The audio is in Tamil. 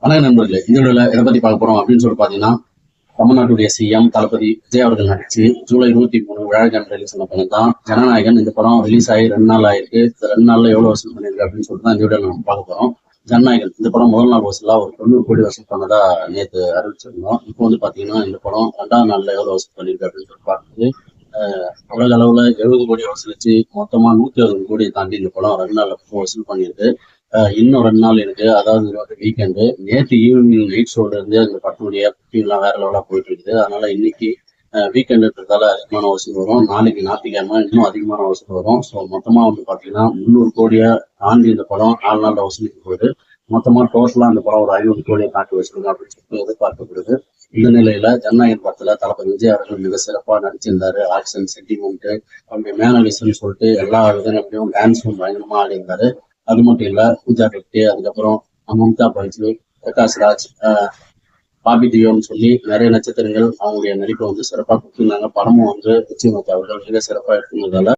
வணக்கம் நண்பர்களே, இந்த வீடியோல எதை பத்தி பார்க்க போறோம் அப்படின்னு சொல்லி பாத்தீங்கன்னா, தமிழ்நாட்டுடைய சிஎம் தளபதி விஜய் அவர்கள் நடிச்சு ஜூலை 23 வியாழக்கிழமை ரிலீஸ் பண்ண படம் தான் ஜனநாயகன். இந்த படம் ரிலீஸ் ஆகி 2 நாள் ஆயிருக்கு. இந்த 2 நாள்ல எவ்வளவு வசூல் பண்ணிருக்கு அப்படின்னு சொல்லிட்டு தான் இந்த வீடியோல நம்ம பார்க்க போறோம். ஜனநாயகன் இந்த படம் முதல் நாள் வசூலா ஒரு 90 கோடி வசூல் பண்ணதா நேற்று அறிவிச்சிருந்தோம். இப்போ வந்து பாத்தீங்கன்னா இந்த படம் 2ஆம் நாள்ல எவ்வளவு வசூல் பண்ணிருக்கு அப்படின்னு சொல்லி பார்க்குது. உலக அளவுல 70 கோடி வசூலிச்சு மொத்தமா 160 கோடியை தாண்டி இந்த படம் 2 நாள்ல வசூல் பண்ணிருக்கு. இன்னும் 2 நாள் இருக்கு. அதாவது இது வந்து வீக்கெண்டு. நேற்று ஈவினிங் நைட் ஷோல இருந்து அந்த படத்தினுடைய புக்கிங்லாம் வேற லெவலா போயிட்டு இருக்குது. அதனால இன்னைக்கு வீக்கெண்டுன்றதால அதிகமான வசூல் வரும். நாளைக்கு ஞாயிற்றுக்கிழமை இன்னும் அதிகமான வசூல் வரும். ஸோ மொத்தமா வந்து பாத்தீங்கன்னா 300 கோடியை தாண்டி இந்த படம் 4 நாள்ல வசூலிக்க போகுது. மொத்தமா டோட்டலா அந்த படம் ஒரு 500 கோடியை தாண்டி வசூலுங்க அப்படின்னு சொல்லிட்டு எதிர்பார்க்கப்படுது. இந்த நிலையில ஜனநாயகன் படத்துல தளபதி விஜய் அவர்கள் மிக சிறப்பா நடிச்சிருந்தாரு. ஆக்ஷன், சென்டிமெண்ட், அவருடைய மேனலிசம் சொல்லிட்டு எல்லா விதங்களையும் டான்ஸும் பயங்கரமா ஆடி இருந்தாரு. அது மட்டும் இல்ல, பூஜா ஹெக்டே, அதுக்கப்புறம் மம்தா பைஜு, பிரகாஷ் ராஜ், பாபி தியோன்னு சொல்லி நிறைய நட்சத்திரங்கள் அவங்களுடைய நடிப்பை வந்து சிறப்பாக கொடுத்திருந்தாங்க. படமும் வந்து நிச்சயமத்தை அவர்கள் மிக சிறப்பாக எடுத்துருந்ததால